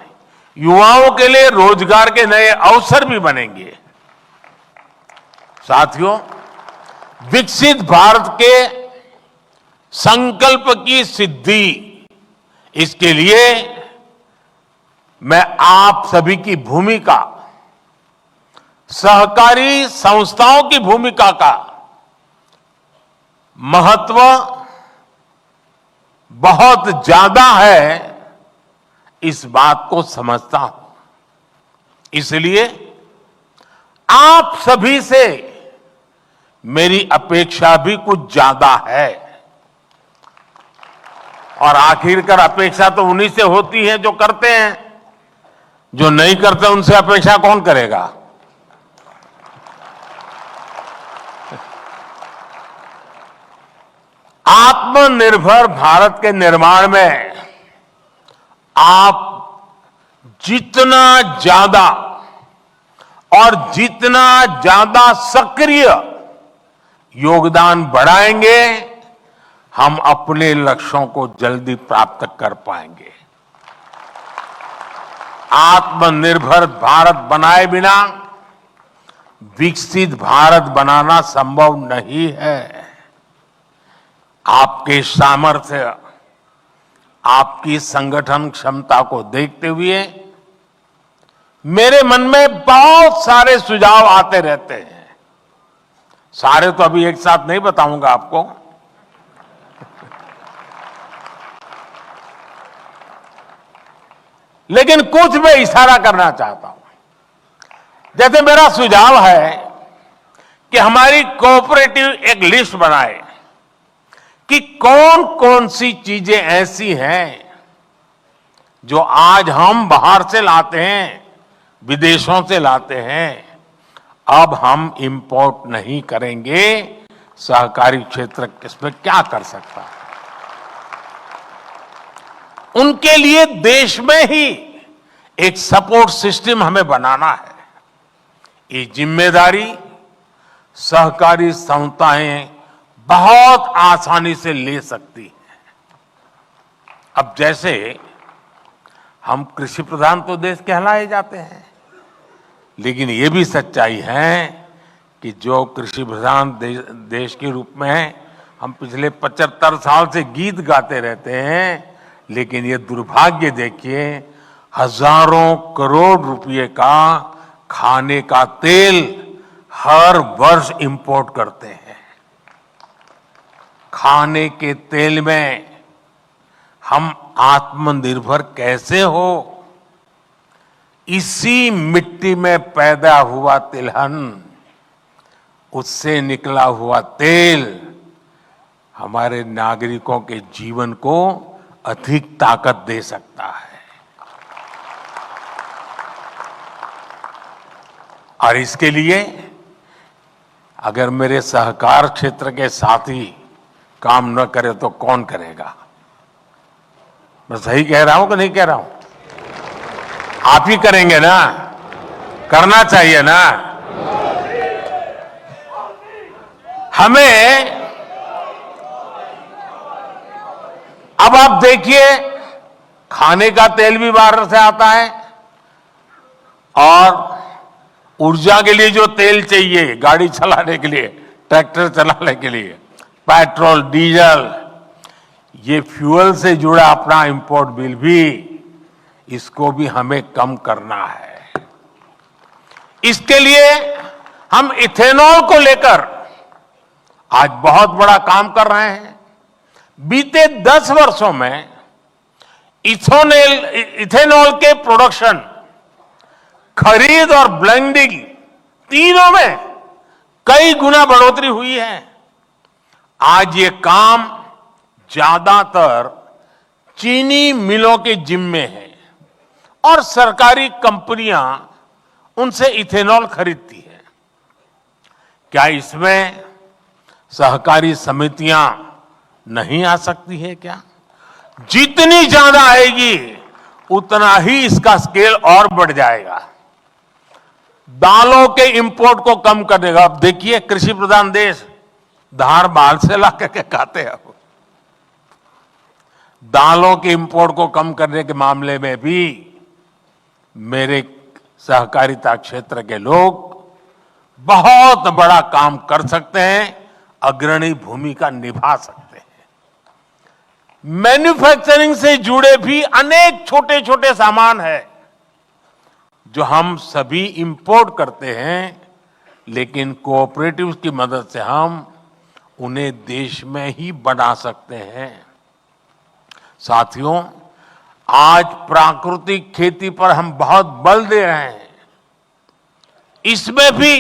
युवाओं के लिए रोजगार के नए अवसर भी बनेंगे। साथियों, विकसित भारत के संकल्प की सिद्धि, इसके लिए मैं आप सभी की भूमिका, सहकारी संस्थाओं की भूमिका का महत्व बहुत ज्यादा है, इस बात को समझता हूं। इसलिए आप सभी से मेरी अपेक्षा भी कुछ ज्यादा है। और आखिरकार अपेक्षा तो उन्हीं से होती है जो करते हैं। जो नहीं करते उनसे अपेक्षा कौन करेगा? आत्मनिर्भर भारत के निर्माण में आप जितना ज्यादा और जितना ज्यादा सक्रिय योगदान बढ़ाएंगे, हम अपने लक्ष्यों को जल्दी प्राप्त कर पाएंगे। आत्मनिर्भर भारत बनाए बिना विकसित भारत बनाना संभव नहीं है। आपके सामर्थ्य, आपकी संगठन क्षमता को देखते हुए मेरे मन में बहुत सारे सुझाव आते रहते हैं। सारे तो अभी एक साथ नहीं बताऊंगा आपको, लेकिन कुछ मैं इशारा करना चाहता हूं। जैसे मेरा सुझाव है कि हमारी कोऑपरेटिव एक लिस्ट बनाए कि कौन कौन सी चीजें ऐसी हैं जो आज हम बाहर से लाते हैं, विदेशों से लाते हैं, अब हम इंपोर्ट नहीं करेंगे। सहकारी क्षेत्र इसमें क्या कर सकता है? उनके लिए देश में ही एक सपोर्ट सिस्टम हमें बनाना है। ये जिम्मेदारी सहकारी संस्थाएं बहुत आसानी से ले सकती हैं। अब जैसे हम कृषि प्रधान तो देश कहलाए जाते हैं, लेकिन ये भी सच्चाई है कि जो कृषि प्रधान देश के रूप में है, हम पिछले 75 साल से गीत गाते रहते हैं, लेकिन ये दुर्भाग्य देखिए, हजारों करोड़ रुपए का खाने का तेल हर वर्ष इंपोर्ट करते हैं। खाने के तेल में हम आत्मनिर्भर कैसे हो? इसी मिट्टी में पैदा हुआ तिलहन उससे निकला हुआ तेल हमारे नागरिकों के जीवन को अधिक ताकत दे सकता है। और इसके लिए अगर मेरे सहकार क्षेत्र के साथी काम न करे तो कौन करेगा? मैं सही कह रहा हूं कि नहीं कह रहा हूं? आप ही करेंगे ना, करना चाहिए ना। हमें अब आप देखिए, खाने का तेल भी बाहर से आता है और ऊर्जा के लिए जो तेल चाहिए गाड़ी चलाने के लिए, ट्रैक्टर चलाने के लिए, पेट्रोल, डीजल, ये फ्यूल से जुड़ा अपना इंपोर्ट बिल भी, इसको भी हमें कम करना है। इसके लिए हम इथेनॉल को लेकर आज बहुत बड़ा काम कर रहे हैं। बीते 10 वर्षों में इथेनॉल के प्रोडक्शन, खरीद और ब्लेंडिंग तीनों में कई गुना बढ़ोतरी हुई है। आज ये काम ज्यादातर चीनी मिलों के जिम्मे है और सरकारी कंपनियां उनसे इथेनॉल खरीदती है। क्या इसमें सहकारी समितियां नहीं आ सकती है क्या? जितनी ज्यादा आएगी उतना ही इसका स्केल और बढ़ जाएगा। दालों के इंपोर्ट को कम करने का, अब देखिए कृषि प्रधान देश, धार बाल से ला करके खाते हैं। दालों के इंपोर्ट को कम करने के मामले में भी मेरे सहकारिता क्षेत्र के लोग बहुत बड़ा काम कर सकते हैं, अग्रणी भूमिका निभा सकते हैं। मैन्युफैक्चरिंग से जुड़े भी अनेक छोटे छोटे सामान है जो हम सभी इंपोर्ट करते हैं, लेकिन कोऑपरेटिव्स की मदद से हम उन्हें देश में ही बना सकते हैं। साथियों, आज प्राकृतिक खेती पर हम बहुत बल दे रहे हैं। इसमें भी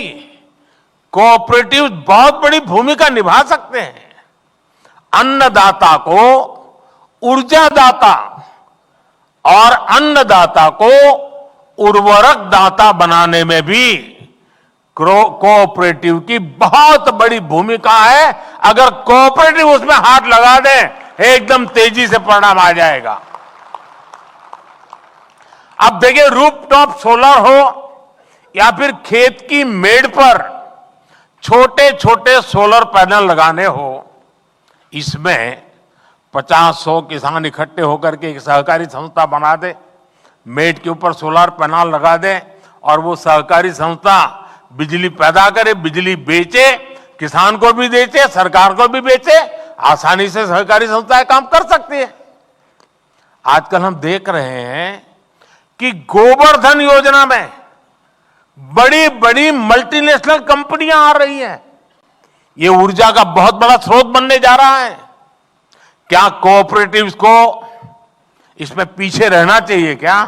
कोऑपरेटिव बहुत बड़ी भूमिका निभा सकते हैं। अन्नदाता को ऊर्जादाता और अन्नदाता को उर्वरक दाता बनाने में भी कोऑपरेटिव की बहुत बड़ी भूमिका है। अगर कोऑपरेटिव उसमें हाथ लगा दे, एकदम तेजी से परिणाम आ जाएगा। अब देखिए, रूफटॉप सोलर हो या फिर खेत की मेड़ पर छोटे छोटे सोलर पैनल लगाने हो, इसमें 50-100 किसान इकट्ठे होकर के एक सहकारी संस्था बना दे, मेड़ के ऊपर सोलर पैनल लगा दे और वो सहकारी संस्था बिजली पैदा करे, बिजली बेचे, किसान को भी बेचे, सरकार को भी बेचे। आसानी से सहकारी संस्थाएं काम कर सकती है। आजकल हम देख रहे हैं कि गोवर्धन योजना में बड़ी बड़ी मल्टीनेशनल कंपनियां आ रही हैं। ये ऊर्जा का बहुत बड़ा स्रोत बनने जा रहा है। क्या कोऑपरेटिव्स को इसमें पीछे रहना चाहिए क्या?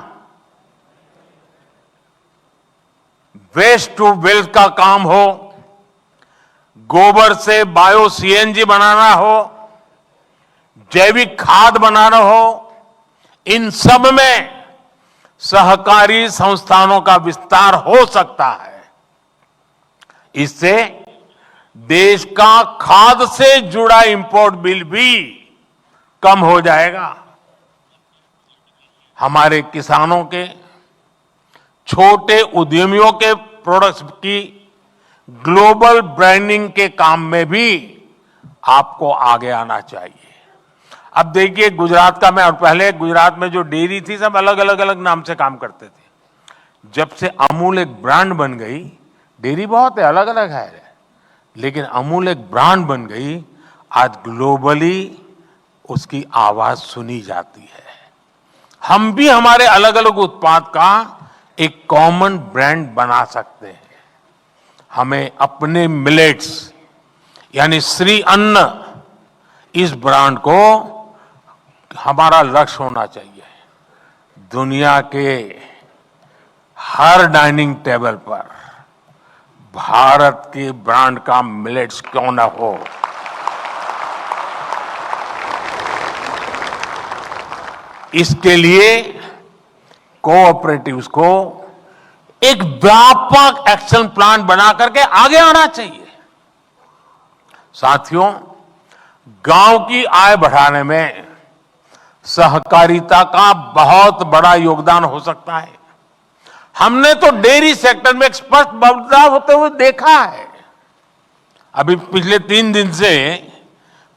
वेस्ट टू वेल्थ का काम हो, गोबर से बायो सीएनजी बनाना हो, जैविक खाद बनाना हो, इन सब में सहकारी संस्थानों का विस्तार हो सकता है। इससे देश का खाद से जुड़ा इंपोर्ट बिल भी कम हो जाएगा। हमारे किसानों के, छोटे उद्यमियों के प्रोडक्ट्स की ग्लोबल ब्रांडिंग के काम में भी आपको आगे आना चाहिए। अब देखिए, गुजरात का मैं, और पहले गुजरात में जो डेयरी थी सब अलग अलग नाम से काम करते थे। जब से अमूल एक ब्रांड बन गई, डेयरी बहुत है, अलग अलग है, लेकिन अमूल एक ब्रांड बन गई, आज ग्लोबली उसकी आवाज सुनी जाती है। हम भी हमारे अलग अलग उत्पाद का एक कॉमन ब्रांड बना सकते हैं। हमें अपने मिलेट्स यानी श्री अन्न, इस ब्रांड को हमारा लक्ष्य होना चाहिए। दुनिया के हर डाइनिंग टेबल पर भारत के ब्रांड का मिलेट्स क्यों न हो। इसके लिए कोऑपरेटिव्स को एक व्यापक एक्शन प्लान बना करके आगे आना चाहिए। साथियों, गांव की आय बढ़ाने में सहकारिता का बहुत बड़ा योगदान हो सकता है। हमने तो डेयरी सेक्टर में एक स्पष्ट बदलाव होते हुए देखा है। अभी पिछले 3 दिन से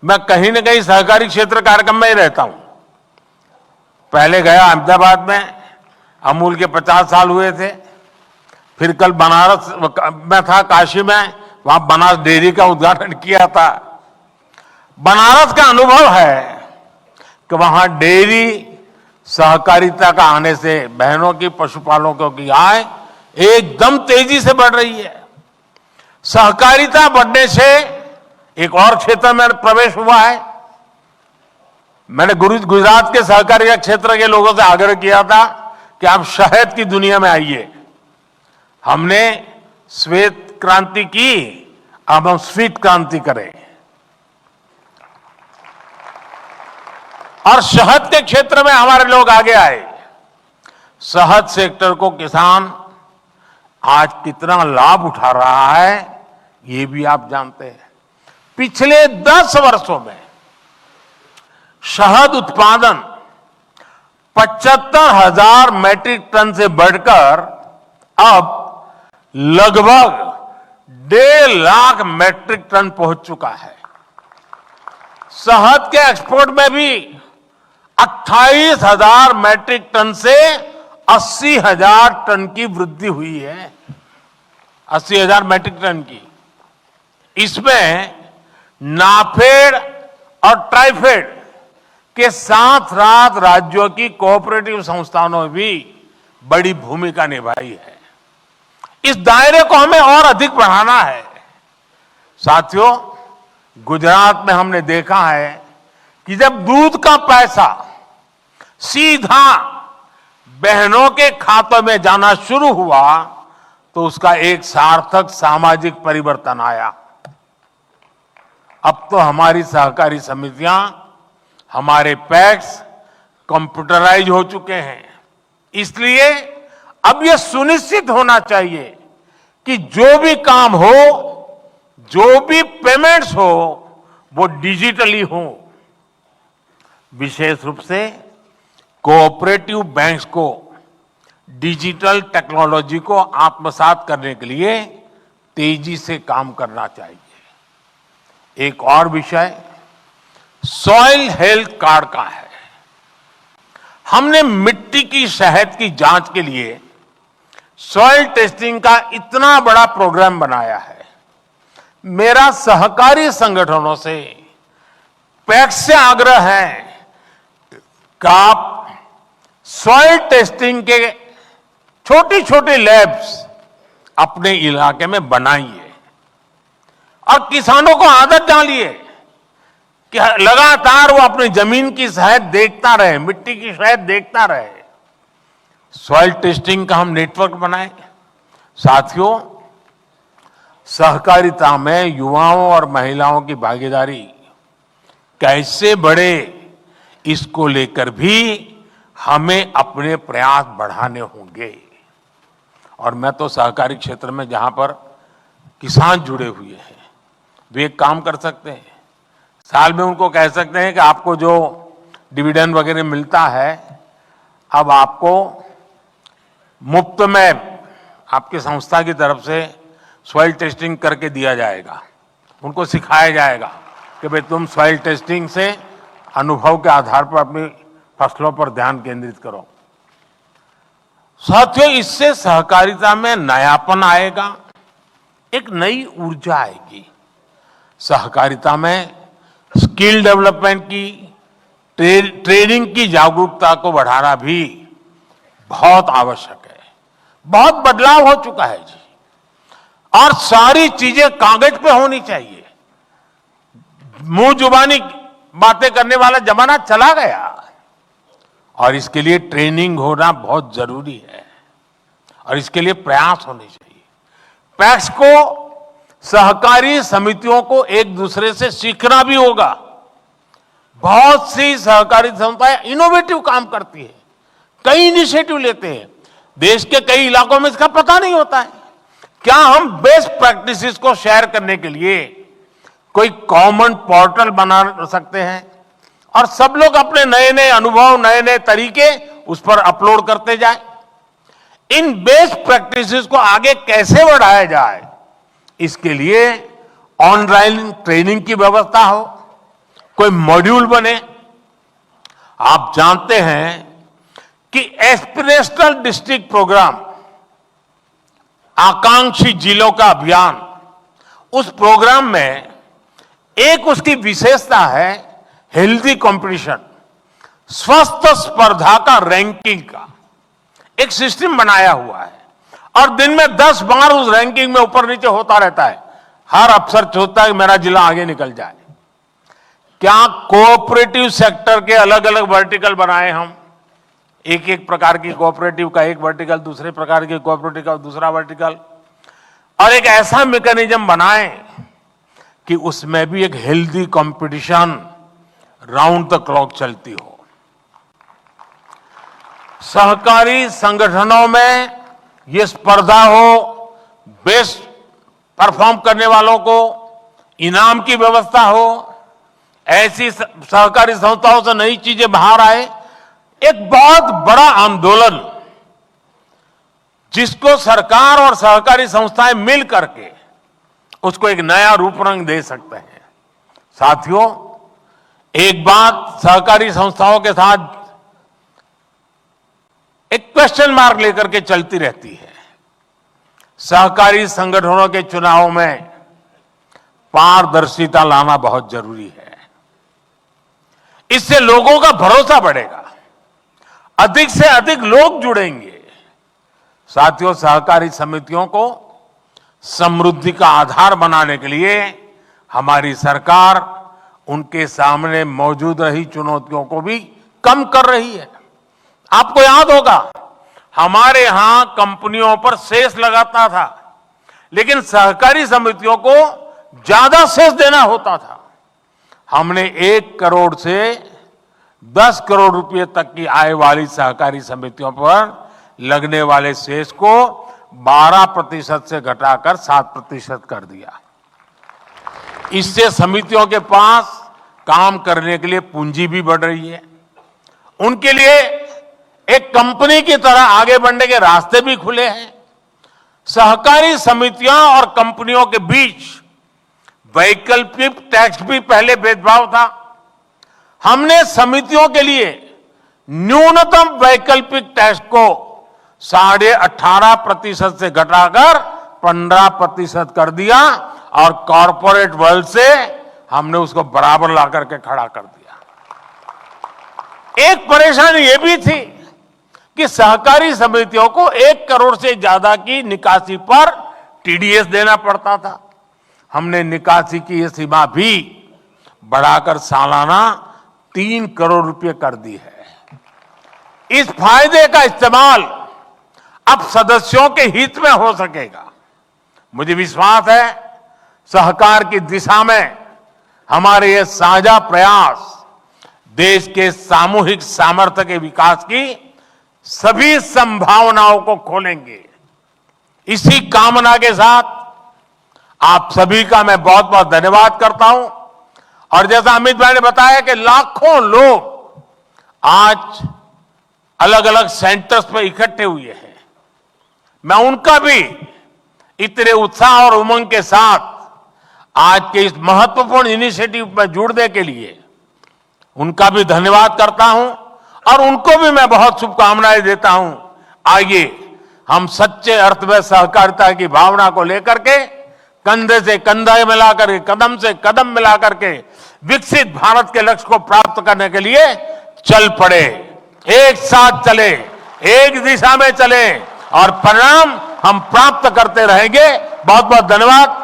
मैं कहीं न कहीं सहकारी क्षेत्र कार्यक्रम में ही रहता हूं। पहले गया अहमदाबाद में, अमूल के 50 साल हुए थे। फिर कल बनारस में था, काशी में, वहां बनारस डेयरी का उद्घाटन किया था। बनारस का अनुभव है कि वहां डेयरी सहकारिता का आने से बहनों की, पशुपालकों की आय एकदम तेजी से बढ़ रही है। सहकारिता बढ़ने से एक और क्षेत्र में प्रवेश हुआ है। मैंने गुजरात के सहकारिता क्षेत्र के लोगों से आग्रह किया था कि आप शहद की दुनिया में आइए। हमने श्वेत क्रांति की, अब हम स्वीट क्रांति करें। और शहद के क्षेत्र में हमारे लोग आगे आए। शहद सेक्टर को किसान आज कितना लाभ उठा रहा है, ये भी आप जानते हैं। पिछले 10 वर्षों में शहद उत्पादन 75,000 मैट्रिक टन से बढ़कर अब लगभग 1.5 लाख मैट्रिक टन पहुंच चुका है। शहद के एक्सपोर्ट में भी 28,000 मैट्रिक टन से 80,000 टन की वृद्धि हुई है। 80,000 मैट्रिक टन की। इसमें नाफेड और ट्राइफेड के साथ साथ राज्यों की कोऑपरेटिव संस्थाओं ने भी बड़ी भूमिका निभाई है। इस दायरे को हमें और अधिक बढ़ाना है। साथियों, गुजरात में हमने देखा है कि जब दूध का पैसा सीधा बहनों के खातों में जाना शुरू हुआ तो उसका एक सार्थक सामाजिक परिवर्तन आया। अब तो हमारी सहकारी समितियां, हमारे पैक्स कंप्यूटराइज हो चुके हैं। इसलिए अब यह सुनिश्चित होना चाहिए कि जो भी काम हो, जो भी पेमेंट्स हो, वो डिजिटली हो। विशेष रूप से कोऑपरेटिव बैंक्स को डिजिटल टेक्नोलॉजी को आत्मसात करने के लिए तेजी से काम करना चाहिए। एक और विषय सॉइल हेल्थ कार्ड का है। हमने मिट्टी की सेहत की जांच के लिए सॉइल टेस्टिंग का इतना बड़ा प्रोग्राम बनाया है। मेरा सहकारी संगठनों से, पैक्स से आग्रह है कि आप सॉइल टेस्टिंग के छोटी छोटी लैब्स अपने इलाके में बनाइए और किसानों को आदत डालिए कि लगातार वो अपनी जमीन की सेहत देखता रहे, मिट्टी की सेहत देखता रहे। सॉइल टेस्टिंग का हम नेटवर्क बनाए। साथियों, सहकारिता में युवाओं और महिलाओं की भागीदारी कैसे बढ़े, इसको लेकर भी हमें अपने प्रयास बढ़ाने होंगे। और मैं तो सहकारी क्षेत्र में जहां पर किसान जुड़े हुए हैं, वे एक काम कर सकते हैं। साल में उनको कह सकते हैं कि आपको जो डिविडेंड वगैरह मिलता है, अब आपको मुफ्त में आपकी संस्था की तरफ से सॉइल टेस्टिंग करके दिया जाएगा। उनको सिखाया जाएगा कि भाई तुम सॉइल टेस्टिंग से अनुभव के आधार पर अपनी फसलों पर ध्यान केंद्रित करो। साथियों, इससे सहकारिता में नयापन आएगा, एक नई ऊर्जा आएगी। सहकारिता में स्किल डेवलपमेंट की, ट्रेनिंग की जागरूकता को बढ़ाना भी बहुत आवश्यक है। बहुत बदलाव हो चुका है जी, और सारी चीजें कागज पे होनी चाहिए। मुंह जुबानी बातें करने वाला जमाना चला गया और इसके लिए ट्रेनिंग होना बहुत जरूरी है और इसके लिए प्रयास होने चाहिए। पैक्स को, सहकारी समितियों को एक दूसरे से सीखना भी होगा। बहुत सी सहकारी संस्थाएं इनोवेटिव काम करती है, कई इनिशिएटिव लेते हैं, देश के कई इलाकों में इसका पता नहीं होता है। क्या हम बेस्ट प्रैक्टिसेस को शेयर करने के लिए कोई कॉमन पोर्टल बना सकते हैं और सब लोग अपने नए नए अनुभव, नए नए तरीके उस पर अपलोड करते जाएं? इन बेस्ट प्रैक्टिसेस को आगे कैसे बढ़ाया जाए, इसके लिए ऑनलाइन ट्रेनिंग की व्यवस्था हो, कोई मॉड्यूल बने। आप जानते हैं कि एस्पिरेशनल डिस्ट्रिक्ट प्रोग्राम, आकांक्षी जिलों का अभियान, उस प्रोग्राम में एक उसकी विशेषता है हेल्दी कंपटीशन, स्वस्थ स्पर्धा का रैंकिंग का एक सिस्टम बनाया हुआ है और दिन में 10 बार उस रैंकिंग में ऊपर नीचे होता रहता है। हर अफसर सोचता है कि मेरा जिला आगे निकल जाए। क्या कोऑपरेटिव सेक्टर के अलग अलग वर्टिकल बनाए हम, एक एक प्रकार की कोऑपरेटिव का एक वर्टिकल, दूसरे प्रकार की कोऑपरेटिव का दूसरा वर्टिकल, और एक ऐसा मैकेनिज्म बनाए कि उसमें भी एक healthy competition round the clock चलती हो। सहकारी संगठनों में ये स्पर्धा हो, बेस्ट परफॉर्म करने वालों को इनाम की व्यवस्था हो, ऐसी सहकारी संस्थाओं से नई चीजें बाहर आए। एक बहुत बड़ा आंदोलन जिसको सरकार और सहकारी संस्थाएं मिल करके उसको एक नया रूप रंग दे सकते हैं। साथियों, एक बात सहकारी संस्थाओं के साथ एक क्वेश्चन मार्क लेकर के चलती रहती है। सहकारी संगठनों के चुनाव में पारदर्शिता लाना बहुत जरूरी है। इससे लोगों का भरोसा बढ़ेगा, अधिक से अधिक लोग जुड़ेंगे। साथियों, सहकारी समितियों को समृद्धि का आधार बनाने के लिए हमारी सरकार उनके सामने मौजूद रही चुनौतियों को भी कम कर रही है। आपको याद होगा, हमारे यहां कंपनियों पर सेस लगाता था, लेकिन सहकारी समितियों को ज्यादा सेस देना होता था। हमने 1 करोड़ से 10 करोड़ रुपए तक की आय वाली सहकारी समितियों पर लगने वाले सेस को 12% से घटाकर 7% कर दिया। इससे समितियों के पास काम करने के लिए पूंजी भी बढ़ रही है, उनके लिए एक कंपनी की तरह आगे बढ़ने के रास्ते भी खुले हैं। सहकारी समितियां और कंपनियों के बीच वैकल्पिक टैक्स भी पहले भेदभाव था। हमने समितियों के लिए न्यूनतम वैकल्पिक टैक्स को 18.5% से घटाकर 15% कर दिया और कॉरपोरेट वर्ल्ड से हमने उसको बराबर ला करके खड़ा कर दिया। एक परेशानी यह भी थी कि सहकारी समितियों को 1 करोड़ से ज्यादा की निकासी पर टीडीएस देना पड़ता था। हमने निकासी की यह सीमा भी बढ़ाकर सालाना 3 करोड़ रुपए कर दी है। इस फायदे का इस्तेमाल अब सदस्यों के हित में हो सकेगा। मुझे विश्वास है, सहकार की दिशा में हमारे ये साझा प्रयास देश के सामूहिक सामर्थ्य के विकास की सभी संभावनाओं को खोलेंगे। इसी कामना के साथ आप सभी का मैं बहुत बहुत धन्यवाद करता हूं। और जैसा अमित भाई ने बताया कि लाखों लोग आज अलग अलग सेंटर्स पर इकट्ठे हुए हैं, मैं उनका भी इतने उत्साह और उमंग के साथ आज के इस महत्वपूर्ण इनिशिएटिव में जुड़ने के लिए उनका भी धन्यवाद करता हूं और उनको भी मैं बहुत शुभकामनाएं देता हूं। आइए हम सच्चे अर्थ में सहकारिता की भावना को लेकर के कंधे से कंधा मिलाकर के, कदम से कदम मिलाकर के विकसित भारत के लक्ष्य को प्राप्त करने के लिए चल पड़े। एक साथ चले, एक दिशा में चले और परिणाम हम प्राप्त करते रहेंगे। बहुत बहुत धन्यवाद।